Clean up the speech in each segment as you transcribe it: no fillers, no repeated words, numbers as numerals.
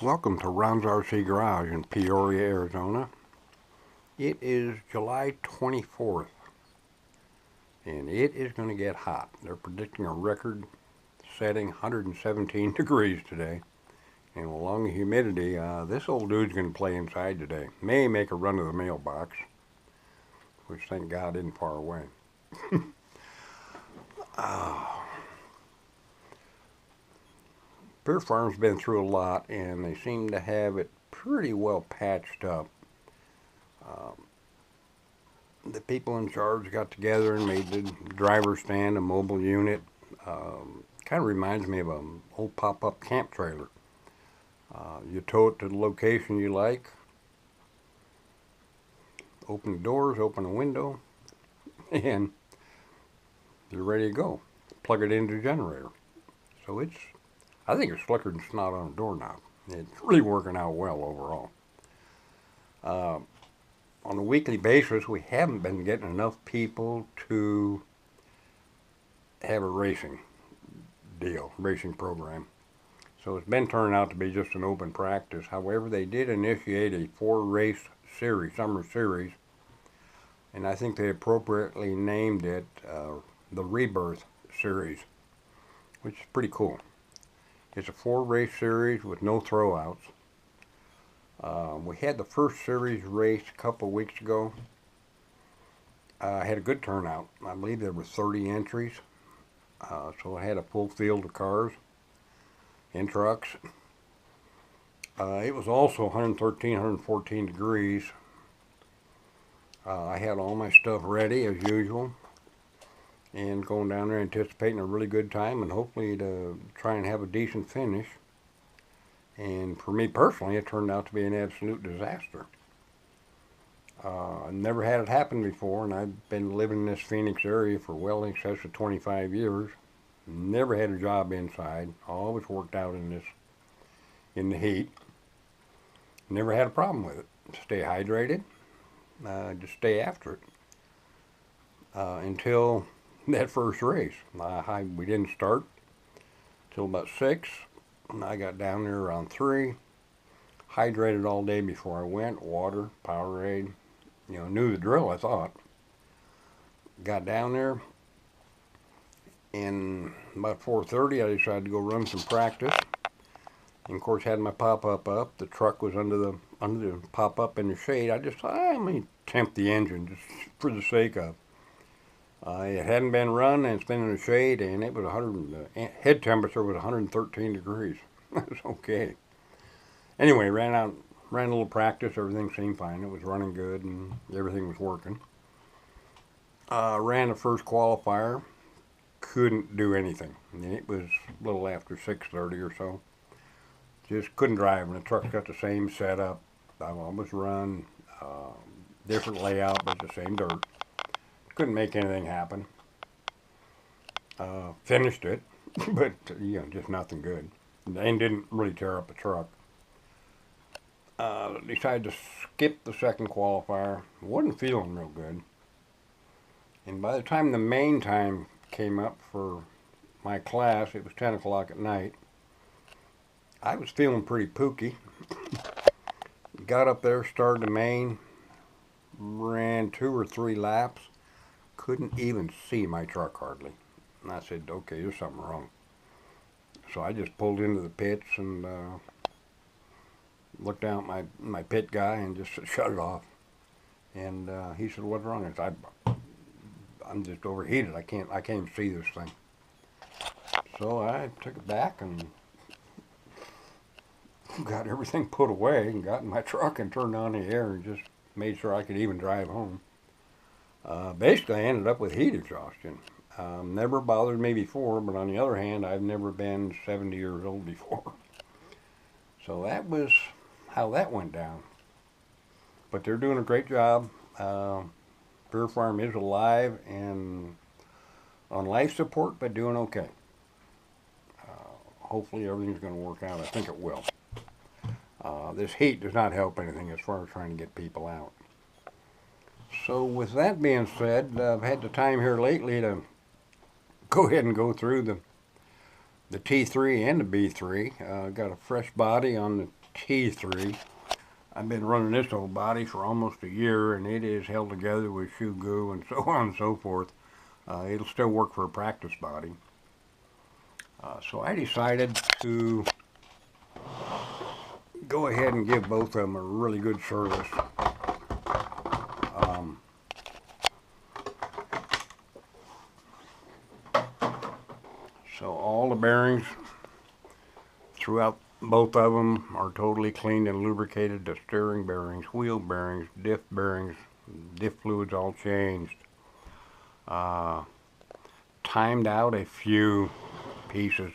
Welcome to Ron's RC Garage in Peoria, Arizona. It is July 24th, and it is going to get hot. They're predicting a record-setting 117 degrees today. And along the humidity, this old dude's going to play inside today. May make a run to the mailbox, which thank God isn't far away. Pear Farm's been through a lot, and they seem to have it pretty well patched up. The people in charge got together and made the driver stand a mobile unit. Kind of reminds me of an old pop-up camp trailer. You tow it to the location you like, open the doors, open the window, and you're ready to go. Plug it into the generator. So I think it's slicker than snot on a doorknob. It's really working out well overall. On a weekly basis, we haven't been getting enough people to have a racing program. So it's been turning out to be just an open practice. However, they did initiate a 4-race series, summer series, and I think they appropriately named it the Rebirth Series, which is pretty cool. It's a 4-race series with no throwouts. We had the first series race a couple of weeks ago. Had a good turnout. I believe there were 30 entries. So it had a full field of cars and trucks. It was also 113, 114 degrees. I had all my stuff ready as usual, and going down there anticipating a really good time and hopefully to try and have a decent finish. And for me personally, it turned out to be an absolute disaster. I never had it happen before, and I've been living in this Phoenix area for well in excess of 25 years. Never had a job inside. Always worked out in the heat. Never had a problem with it. Stay hydrated. Just stay after it. Until that first race. We didn't start till about 6. I got down there around 3. Hydrated all day before I went. Water, Powerade. Knew the drill, I thought. Got down there. And about 4:30, I decided to go run some practice. And of course, had my pop-up up. The truck was under the pop-up in the shade. I just thought, let me temp the engine just for the sake of. It hadn't been run, and it's been in the shade, and it was head temperature was 113 degrees. It was okay. Anyway, ran a little practice. Everything seemed fine. It was running good, and everything was working. Ran the first qualifier. Couldn't do anything. And it was a little after 6:30 or so. Just couldn't drive, and the truck's got the same setup. I've almost run, different layout, but the same dirt. Couldn't make anything happen. Finished it, but just nothing good. And didn't really tear up the truck. Decided to skip the second qualifier. Wasn't feeling real good. And by the time the main time came up for my class, it was 10 o'clock at night. I was feeling pretty pooky. Got up there, started the main, ran 2 or 3 laps. Couldn't even see my truck hardly. And I said, okay, there's something wrong. So I just pulled into the pits and looked down at my pit guy and just shut it off. And he said, what's wrong? I said, I'm just overheated. I can't even see this thing. So I took it back and got everything put away and got in my truck and turned on the air and just made sure I could even drive home. Basically, I ended up with heat exhaustion. Never bothered me before, but on the other hand, I've never been 70 years old before. So that was how that went down. But they're doing a great job. Pear Farm is alive and on life support, but doing okay. Hopefully everything's going to work out. I think it will. This heat does not help anything as far as trying to get people out. So with that being said, I've had the time here lately to go ahead and go through the T3 and the B3. Got a fresh body on the T3. I've been running this old body for almost a year, and it is held together with shoe glue and so on and so forth. It'll still work for a practice body. So I decided to go ahead and give both of them a really good service. So all the bearings throughout both of them are totally cleaned and lubricated. The steering bearings, wheel bearings, diff fluids all changed. Timed out a few pieces.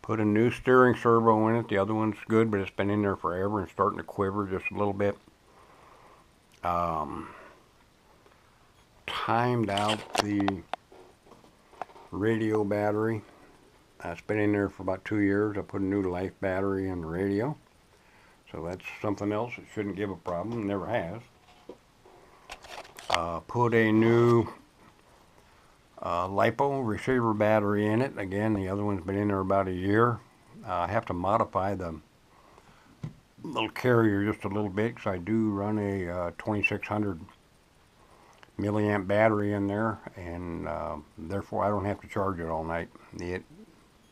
Put a new steering servo in it. The other one's good, but it's been in there forever and starting to quiver just a little bit. Timed out the radio battery. It's been in there for about 2 years. I put a new life battery in the radio. So that's something else that shouldn't give a problem. Never has. Put a new LiPo receiver battery in it. Again, the other one's been in there about a year. I have to modify the little carrier just a little bit because I do run a 2600 milliamp battery in there, and therefore I don't have to charge it all night. It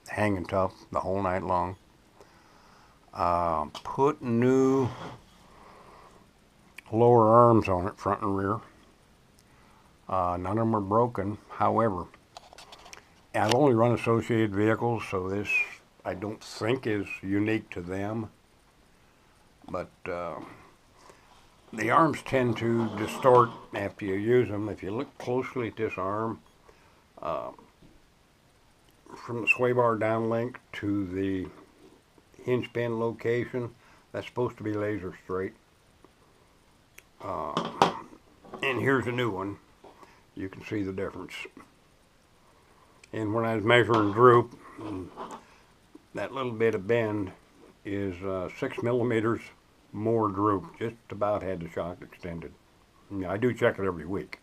hanging tough the whole night long. Put new lower arms on it, front and rear. None of them are broken. However, I've only run associated vehicles, so this I don't think is unique to them. But the arms tend to distort after you use them. If you look closely at this arm, from the sway bar downlink to the hinge pin location, that's supposed to be laser straight. And here's a new one. You can see the difference. And when I was measuring droop, that little bit of bend is 6 millimeters more droop. Just about had the shock extended. I do check it every week.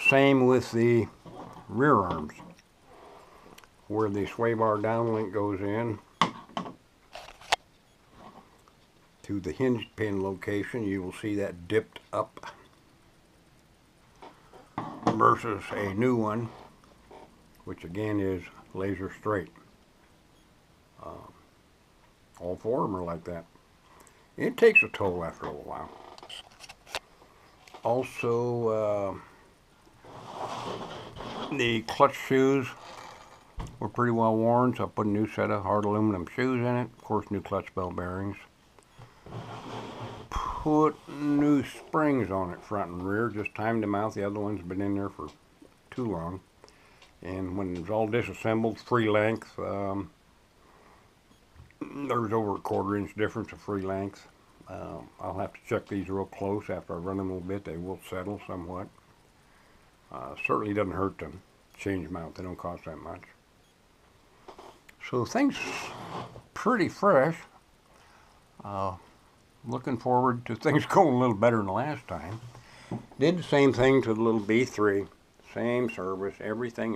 Same with the rear arms. Where the sway bar downlink goes in to the hinge pin location, you will see that dipped up versus a new one, which again is laser straight. All four of them are like that. It takes a toll after a while. Also, the clutch shoes were pretty well worn, so I put a new set of hard aluminum shoes in it. Of course, new clutch bell bearings. Put new springs on it, front and rear. Just timed them out. The other ones have been in there for too long. And when it was all disassembled, free length, there was over a 1/4 inch difference of free length. I'll have to check these real close after I run them a little bit. They will settle somewhat. Certainly doesn't hurt to change them out. They don't cost that much. So things pretty fresh. Looking forward to things going a little better than the last time. Did the same thing to the little B3. Same service, everything.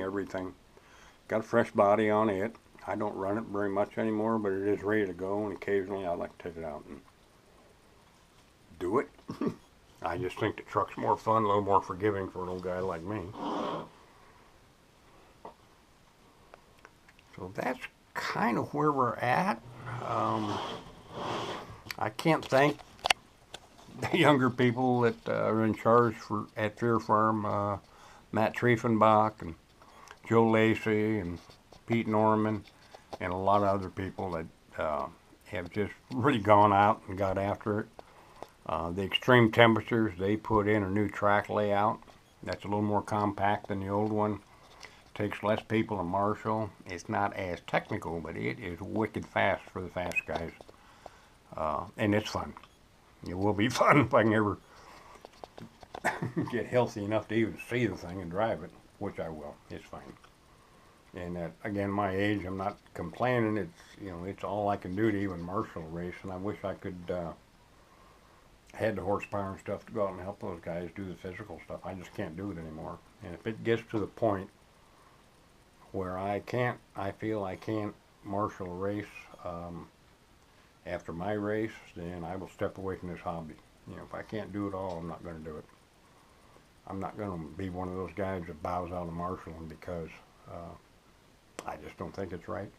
Got a fresh body on it. I don't run it very much anymore, but it is ready to go, and occasionally I like to take it out and do it. I just think the truck's more fun, a little more forgiving for an old guy like me. So that's kind of where we're at. I can't thank the younger people that are in charge at Fear Farm, Matt Triefenbach and Joe Lacey and Pete Norman and a lot of other people that have just really gone out and got after it. The extreme temperatures, they put in a new track layout that's a little more compact than the old one. Takes less people to marshal. It's not as technical, but it is wicked fast for the fast guys. And it's fun. It will be fun if I can ever get healthy enough to even see the thing and drive it, which I will. It's fine. And at, again, my age, I'm not complaining. It's, you know, it's all I can do to even marshal a race, and I wish I could had the horsepower and stuff to go out and help those guys do the physical stuff. I just can't do it anymore. And if it gets to the point where I feel I can't marshal a race after my race, then I will step away from this hobby. You know, if I can't do it all, I'm not going to do it. I'm not going to be one of those guys that bows out of marshaling because I just don't think it's right.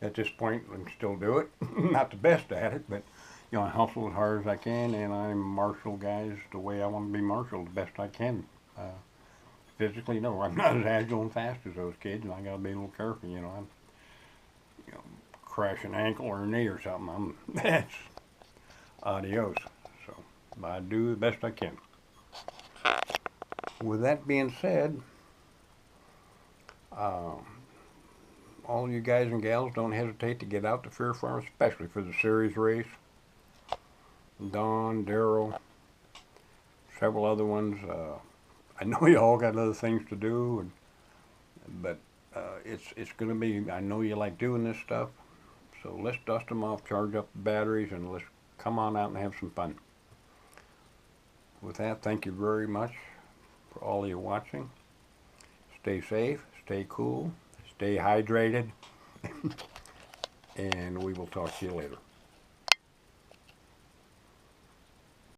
At this point, I can still do it. Not the best at it, but you know, I hustle as hard as I can, and I marshal guys the way I want to be marshaled the best I can. Uh, Physically, no, I'm not as agile and fast as those kids, and I got to be a little careful. You know, I'm, you know, crash an ankle or a knee or something. That's adios. So, but I do the best I can. With that being said, uh, all you guys and gals, don't hesitate to get out to Fair Farm, especially for the series race. Don, Daryl, several other ones. I know you all got other things to do, but it's going to be. I know you like doing this stuff, so let's dust them off, charge up the batteries, and let's come on out and have some fun. With that, thank you very much for all of you watching. Stay safe, stay cool, stay hydrated, and we will talk to you later.